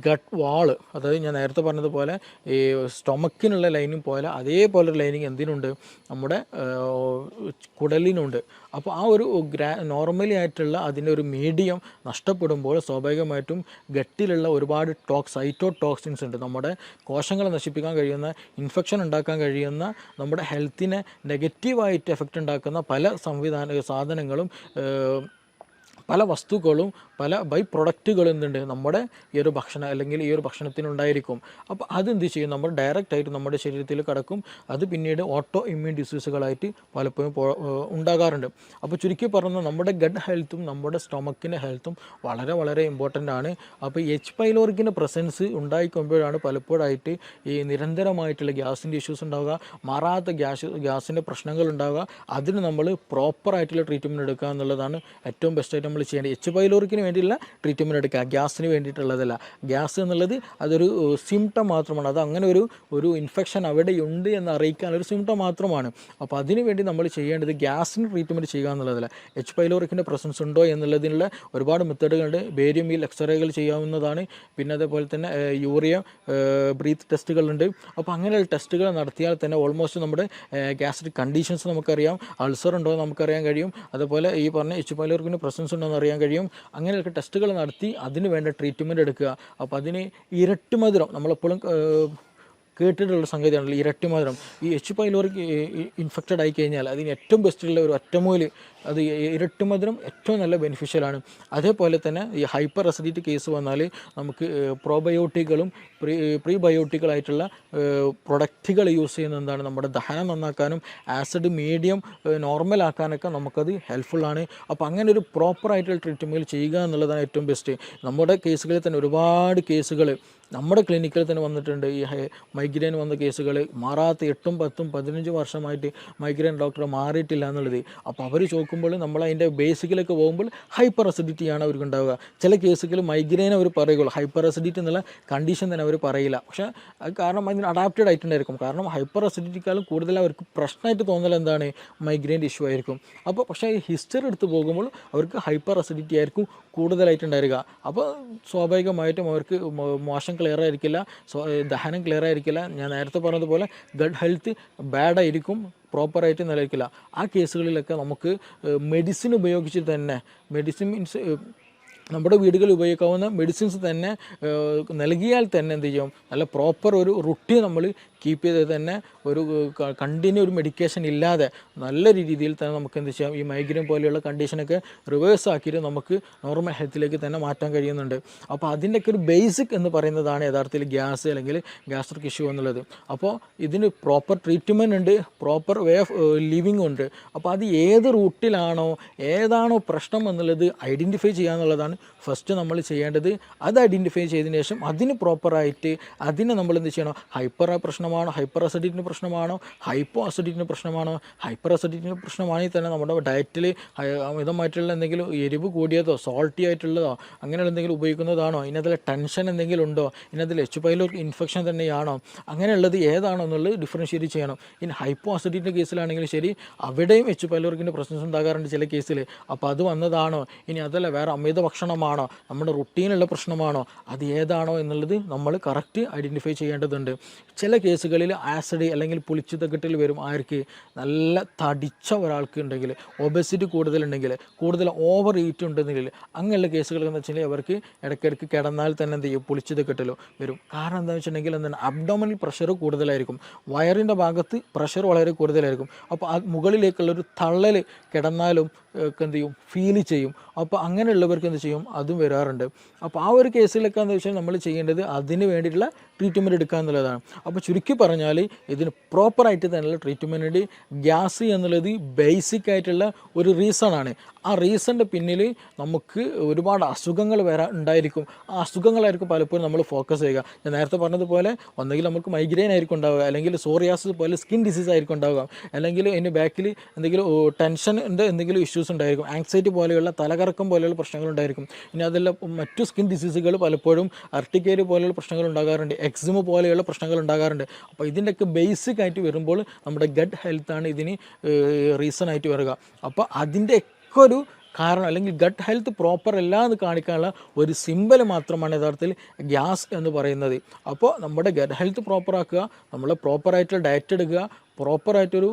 ഗട്ട് വാള്, അതായത് ഞാൻ നേരത്തെ പറഞ്ഞതുപോലെ ഈ സ്റ്റൊമക്കിനുള്ള ലൈനിങ് പോലെ അതേപോലെ ഒരു ലൈനിങ് എന്തിനുണ്ട്, നമ്മുടെ കുടലിനുണ്ട്. അപ്പോൾ ആ ഒരു നോർമലി ആയിട്ടുള്ള അതിൻ്റെ ഒരു മീഡിയം നഷ്ടപ്പെടുമ്പോൾ സ്വാഭാവികമായിട്ടും ഗട്ടിലുള്ള ഒരുപാട് സൈറ്റോടോക്സിൻസ് ഉണ്ട്, നമ്മുടെ കോശങ്ങളെ നശിപ്പിക്കാൻ കഴിയുന്ന, ഇൻഫെക്ഷൻ ഉണ്ടാക്കാൻ കഴിയുന്ന, നമ്മുടെ ഹെൽത്തിനെ നെഗറ്റീവായിട്ട് എഫക്റ്റ് ഉണ്ടാക്കുന്ന പല സാധനങ്ങളും, പല വസ്തുക്കളും, പല ബൈ പ്രൊഡക്റ്റുകൾ എന്തുണ്ട് നമ്മുടെ ഈ ഒരു ഭക്ഷണം അല്ലെങ്കിൽ ഈ ഒരു ഭക്ഷണത്തിനുണ്ടായിരിക്കും. അപ്പോൾ അതെന്ത് ചെയ്യും, നമ്മൾ ഡയറക്റ്റായിട്ട് നമ്മുടെ ശരീരത്തിൽ കിടക്കും. അത് പിന്നീട് ഓട്ടോ ഇമ്മ്യൂൺ ഡിസീസുകളായിട്ട് പലപ്പോഴും ഉണ്ടാകാറുണ്ട്. അപ്പോൾ ചുരുക്കി പറഞ്ഞാൽ നമ്മുടെ ഗഡ് ഹെൽത്തും നമ്മുടെ സ്റ്റൊമക്കിൻ്റെ ഹെൽത്തും വളരെ വളരെ ഇമ്പോർട്ടൻ്റ് ആണ്. അപ്പോൾ എച്ച് പൈലോറിക്കിൻ്റെ പ്രസൻസ് ഉണ്ടായിക്കൊമ്പോഴാണ് പലപ്പോഴായിട്ട് ഈ നിരന്തരമായിട്ടുള്ള ഗ്യാസിൻ്റെ ഇഷ്യൂസ് ഉണ്ടാവുക, മാറാത്ത ഗ്യാസിൻ്റെ പ്രശ്നങ്ങൾ ഉണ്ടാവുക. അതിന് നമ്മൾ പ്രോപ്പറായിട്ടുള്ള ട്രീറ്റ്മെൻറ്റ് എടുക്കുക എന്നുള്ളതാണ് ഏറ്റവും ബെസ്റ്റായിട്ട് നമ്മൾ ചെയ്യേണ്ടത്. എച്ച് പൈലോറിക്കിന് വേണ്ടിയുള്ള ട്രീറ്റ്മെൻറ്റ് എടുക്കുക, ഗ്യാസിന് വേണ്ടിയിട്ടുള്ളതല്ല. ഗ്യാസ് എന്നുള്ളത് അതൊരു സിംറ്റം മാത്രമാണ്. അത് അങ്ങനെ ഒരു ഇൻഫെക്ഷൻ അവിടെയുണ്ട് എന്ന് അറിയിക്കാനൊരു സിംറ്റം മാത്രമാണ്. അപ്പോൾ അതിനു വേണ്ടി നമ്മൾ ചെയ്യേണ്ടത് ഗ്യാസിന് ട്രീറ്റ്മെൻറ്റ് ചെയ്യുക എന്നുള്ളതല്ല. എച്ച് പൈലോറിക്കിൻ്റെ പ്രസൻസ് ഉണ്ടോ എന്നുള്ളതിനുള്ള ഒരുപാട് മെത്തേഡുകളുണ്ട്. ബേരിയം വീൽ എക്സ്റേകൾ ചെയ്യാവുന്നതാണ്. പിന്നെ അതേപോലെ തന്നെ യൂറിയ ബ്രീത്ത് ടെസ്റ്റുകളുണ്ട്. അപ്പോൾ അങ്ങനെയുള്ള ടെസ്റ്റുകൾ നടത്തിയാൽ തന്നെ ഓൾമോസ്റ്റ് നമ്മുടെ ഗ്യാസ്ട്രിക് കണ്ടീഷൻസ് നമുക്കറിയാം, അൾസർ ഉണ്ടോ എന്ന് നമുക്കറിയാൻ കഴിയും. അതുപോലെ ഈ പറഞ്ഞ എച്ച് പൈലോറിക്കിൻ്റെ പ്രസൻസ് ഉണ്ടോ എന്ന് അറിയാൻ കഴിയും. അങ്ങനെയൊക്കെ ടെസ്റ്റുകൾ നടത്തി അതിന് വേണ്ട ട്രീറ്റ്മെൻറ്റ് എടുക്കുക. അപ്പോൾ അതിന് ഇരട്ടി മധുരം നമ്മളെപ്പോഴും കേട്ടിട്ടുള്ള സംഗതിയാണല്ലോ, ഇരട്ടി മധുരം. ഈ എച്ച് പൈലോറിക് ഇൻഫെക്റ്റഡ് ആയി കഴിഞ്ഞാൽ അതിന് ഏറ്റവും ബെസ്റ്റുള്ള ഒരു ഒറ്റമൂല് അത് ഇരട്ടി മധുരം ഏറ്റവും നല്ല ബെനിഫിഷ്യലാണ്. അതേപോലെ തന്നെ ഈ ഹൈപ്പർ അസിഡിറ്റി കേസ് വന്നാൽ നമുക്ക് പ്രോബയോട്ടിക്കുകളും പ്രീബയോട്ടിക്കുകളായിട്ടുള്ള പ്രൊഡക്റ്റുകൾ യൂസ് ചെയ്യുന്നത് എന്താണ്, നമ്മുടെ ദഹനം നന്നാക്കാനും ആസിഡ് മീഡിയം നോർമൽ ആക്കാനൊക്കെ നമുക്കത് ഹെൽപ്ഫുള്ളാണ്. അപ്പോൾ അങ്ങനെ ഒരു പ്രോപ്പറായിട്ടുള്ള ട്രീറ്റ്മെൻറ്റ് ചെയ്യുക എന്നുള്ളതാണ് ഏറ്റവും ബെസ്റ്റ്. നമ്മുടെ കേസുകളിൽ തന്നെ ഒരുപാട് കേസുകൾ നമ്മുടെ ക്ലിനിക്കിൽ തന്നെ വന്നിട്ടുണ്ട്. ഈ മൈഗ്രെയിൻ വന്ന കേസുകൾ മാറാത്ത 8, 10, 15 വർഷമായിട്ട് മൈഗ്രെയിൻ ഡോക്ടർ മാറിയിട്ടില്ല എന്നുള്ളത്. അപ്പോൾ അവർ ചോദിക്കുമ്പോൾ നമ്മൾ അതിൻ്റെ ബേസിക്കിലേക്ക് പോകുമ്പോൾ ഹൈപ്പർ അസിഡിറ്റിയാണ് അവർക്ക് ഉണ്ടാവുക. ചില കേസുകൾ മൈഗ്രെയിൻ അവർ പറയുള്ളൂ, ഹൈപ്പർ അസിഡിറ്റി എന്നുള്ള കണ്ടീഷൻ തന്നെ അവർ പറയില്ല. പക്ഷേ അത് കാരണം അതിന് അഡാപ്റ്റഡ് ആയിട്ടുണ്ടായിരിക്കും. കാരണം ഹൈപ്പർ അസിഡിറ്റിക്കാളും കൂടുതൽ അവർക്ക് പ്രശ്നമായിട്ട് തോന്നൽ എന്താണ്, മൈഗ്രെയിൻ്റെ ഇഷ്യൂ ആയിരിക്കും. അപ്പോൾ പക്ഷേ ഈ ഹിസ്റ്ററി എടുത്ത് പോകുമ്പോൾ അവർക്ക് ഹൈപ്പർ അസിഡിറ്റി ആയിരിക്കും കൂടുതലായിട്ടുണ്ടായിരിക. അപ്പോൾ സ്വാഭാവികമായിട്ടും അവർക്ക് മോശം ക്ലിയർ ആയിരിക്കില്ല, ദഹനം ക്ലിയർ ആയിരിക്കില്ല. ഞാൻ നേരത്തെ പറഞ്ഞതുപോലെ ഗട്ട് ഹെൽത്ത് ബാഡായിരിക്കും, പ്രോപ്പറായിട്ട് നിലനിൽക്കില്ല. ആ കേസുകളിലൊക്കെ നമുക്ക് മെഡിസിൻ ഉപയോഗിച്ച് തന്നെ, മെഡിസിൻ മീൻസ് നമ്മുടെ വീടുകളിൽ ഉപയോഗിക്കാവുന്ന മെഡിസിൻസ് തന്നെ നൽകിയാൽ തന്നെ എന്ത് ചെയ്യും, നല്ല പ്രോപ്പർ ഒരു റുട്ടീൻ നമ്മൾ കീപ്പ് ചെയ്ത് തന്നെ ഒരു കണ്ടിന്യൂ ഒരു മെഡിക്കേഷൻ ഇല്ലാതെ നല്ല രീതിയിൽ തന്നെ നമുക്ക് എന്ത് ചെയ്യാം, ഈ മൈഗ്രെയിൻ പോലെയുള്ള കണ്ടീഷനൊക്കെ റിവേഴ്സ് ആക്കിയിട്ട് നമുക്ക് നോർമൽ ഹെൽത്തിലേക്ക് തന്നെ മാറ്റാൻ കഴിയുന്നുണ്ട്. അപ്പോൾ അതിൻ്റെയൊക്കെ ഒരു ബേസിക് എന്ന് പറയുന്നതാണ് യഥാർത്ഥത്തിൽ ഗ്യാസ് അല്ലെങ്കിൽ ഗ്യാസ്ട്രിക് ഇഷ്യൂ എന്നുള്ളത്. അപ്പോൾ ഇതിന് പ്രോപ്പർ ട്രീറ്റ്മെൻറ്റ് ഉണ്ട്, പ്രോപ്പർ വേ ഓഫ് ലിവിങ് ഉണ്ട്. അപ്പോൾ അത് ഏത് റൂട്ടിലാണോ ഏതാണോ പ്രശ്നം എന്നുള്ളത് ഐഡൻറ്റിഫൈ ചെയ്യുക എന്നുള്ളതാണ് ഫസ്റ്റ് നമ്മൾ ചെയ്യേണ്ടത്. അത് ഐഡൻറ്റിഫൈ ചെയ്തതിന് ശേഷം അതിന് പ്രോപ്പറായിട്ട് അതിനെ നമ്മൾ എന്ത് ചെയ്യണം, ഹൈപ്പർ പ്രശ്നമാണോ, ഹൈപ്പർ അസിഡിറ്റിൻ്റെ പ്രശ്നമാണോ, ഹൈപ്പോ അസിഡിറ്റിൻ്റെ പ്രശ്നമാണോ. ഹൈപ്പർ അസിഡിറ്റിൻ്റെ പ്രശ്നമാണെങ്കിൽ തന്നെ നമ്മുടെ ഡയറ്റിൽ അമിതമായിട്ടുള്ള എന്തെങ്കിലും എരിവ് കൂടിയതോ സോൾട്ടി ആയിട്ടുള്ളതോ അങ്ങനെയുള്ള എന്തെങ്കിലും ഉപയോഗിക്കുന്നതാണോ, ഇതിനകത്തിൽ ടെൻഷൻ എന്തെങ്കിലും ഉണ്ടോ, ഇതിനകത്തിൽ എച്ച് പൈലോറി ഇൻഫെക്ഷൻ തന്നെയാണോ, അങ്ങനെയുള്ളത് ഏതാണോ എന്നുള്ളത് ഡിഫറൻഷ്യേറ്റ് ചെയ്യണം. ഇനി ഹൈപ്പോ അസിഡിറ്റിൻ്റെ കേസിലാണെങ്കിലും ശരി, അവിടെയും എച്ച് പൈലോറിക്കിൻ്റെ പ്രശ്നം ഉണ്ടാകാറുണ്ട് ചില കേസിൽ. അപ്പോൾ അത് വന്നതാണോ, ഇനി അതല്ല വേറെ അമിത ഭക്ഷണമാണോ, നമ്മുടെ റുട്ടീനുള്ള പ്രശ്നമാണോ, അത് ഏതാണോ എന്നുള്ളത് നമ്മൾ കറക്റ്റ് ഐഡൻറ്റിഫൈ ചെയ്യേണ്ടതുണ്ട്. ചില കേസുകളിൽ ആസിഡ് അല്ലെങ്കിൽ പുളിച്ചുതക്കെട്ടിൽ വരും. ആർക്ക്, നല്ല തടിച്ച ഒരാൾക്ക് ഉണ്ടെങ്കിൽ, ഒബസിറ്റി കൂടുതലുണ്ടെങ്കിൽ, കൂടുതൽ ഓവർ ഈറ്റ് ഉണ്ടെങ്കിൽ, അങ്ങനെയുള്ള കേസുകൾ എന്ന് വെച്ചിട്ടുണ്ടെങ്കിൽ അവർക്ക് ഇടയ്ക്കിടയ്ക്ക് കിടന്നാൽ തന്നെ എന്ത് ചെയ്യും, പുളിച്ചുതക്കെട്ടിലോ വരും. കാരണം എന്താണെന്ന് വെച്ചിട്ടുണ്ടെങ്കിൽ എന്താണ്, അബ്ഡോമിനൽ പ്രഷർ കൂടുതലായിരിക്കും, വയറിൻ്റെ ഭാഗത്ത് പ്രഷർ വളരെ കൂടുതലായിരിക്കും. അപ്പോൾ ആ മുകളിലേക്കുള്ളൊരു തള്ളൽ കിടന്നാലും ഒക്കെ എന്ത് ചെയ്യും, ഫീൽ ചെയ്യും. അപ്പോൾ അങ്ങനെയുള്ളവർക്ക് എന്ത് ചെയ്യും, അതും വരാറുണ്ട്. അപ്പോൾ ആ ഒരു കേസിലൊക്കെ എന്താ വെച്ചാൽ നമ്മൾ ചെയ്യേണ്ടത് അതിന് വേണ്ടിയിട്ടുള്ള ട്രീറ്റ്മെൻറ്റ് എടുക്കുക എന്നുള്ളതാണ്. അപ്പോൾ ചുരുക്കി പറഞ്ഞാൽ ഇതിന് പ്രോപ്പറായിട്ട് തന്നെയുള്ള ട്രീറ്റ്മെൻറ്റ്. ഗ്യാസ് എന്നുള്ളത് ബേസിക് ആയിട്ടുള്ള ഒരു റീസണാണ്. ആ റീസണിൻ്റെ പിന്നിൽ നമുക്ക് ഒരുപാട് അസുഖങ്ങൾ ഉണ്ടായിരിക്കും. ആ അസുഖങ്ങളായിരിക്കും പലപ്പോഴും നമ്മൾ ഫോക്കസ് ചെയ്യുക. ഞാൻ നേരത്തെ പറഞ്ഞതുപോലെ ഒന്നെങ്കിൽ നമുക്ക് മൈഗ്രെയിൻ ആയിരിക്കും ഉണ്ടാവുക, അല്ലെങ്കിൽ സോറിയാസിസ് പോലെ സ്കിൻ ഡിസീസ് ആയിരിക്കും ഉണ്ടാവുക, അല്ലെങ്കിൽ അതിൻ്റെ ബാക്കിൽ എന്തെങ്കിലും ടെൻഷൻ്റെ എന്തെങ്കിലും ഇഷ്യൂസ് ഉണ്ടായിരിക്കും, ആങ്സൈറ്റി പോലെയുള്ള തലകറക്കം പോലെയുള്ള പ്രശ്നങ്ങൾ ഉണ്ടായിരിക്കും. ഇനി അതെല്ലാം മറ്റു സ്കിൻ ഡിസീസുകൾ പലപ്പോഴും അർട്ടിക്കേരി പോലെയുള്ള പ്രശ്നങ്ങൾ ഉണ്ടാകാറുണ്ട്, എക്സിമ പോലെയുള്ള പ്രശ്നങ്ങൾ ഉണ്ടാകാറുണ്ട്. അപ്പോൾ ഇതിൻ്റെയൊക്കെ ബേസിക് ആയിട്ട് വരുമ്പോൾ നമ്മുടെ ഗട്ട് ഹെൽത്താണ് ഇതിന് റീസൺ ആയിട്ട് വരിക. അപ്പോൾ അതിൻ്റെ ഒരു കാരണം അല്ലെങ്കിൽ ഗട്ട് ഹെൽത്ത് പ്രോപ്പർ അല്ല എന്ന് കാണിക്കാനുള്ള ഒരു സിമ്പൽ മാത്രമാണ് യഥാർത്ഥത്തിൽ ഗ്യാസ് എന്ന് പറയുന്നത്. അപ്പോൾ നമ്മുടെ ഗട്ട് ഹെൽത്ത് പ്രോപ്പറാക്കുക, നമ്മൾ പ്രോപ്പറായിട്ടുള്ള ഡയറ്റ് എടുക്കുക, പ്രോപ്പറായിട്ടൊരു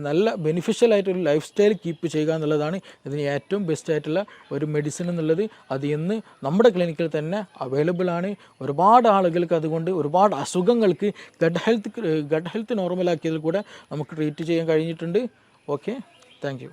നല്ല ബെനിഫിഷ്യൽ ആയിട്ടൊരു ലൈഫ് സ്റ്റൈൽ കീപ്പ് ചെയ്യുക എന്നുള്ളതാണ് ഇതിന് ഏറ്റവും ബെസ്റ്റ് ആയിട്ടുള്ള ഒരു മെഡിസിൻ എന്നുള്ളത്. അത് ഇന്ന് നമ്മുടെ ക്ലിനിക്കിൽ തന്നെ അവൈലബിൾ ആണ്. ഒരുപാട് ആളുകൾക്ക് അതുകൊണ്ട് ഒരുപാട് അസുഖങ്ങൾക്ക് ഗട്ട് ഹെൽത്ത് നോർമലാക്കിയതിൽ കൂടെ നമുക്ക് ട്രീറ്റ് ചെയ്യാൻ കഴിഞ്ഞിട്ടുണ്ട്. Okay, thank you.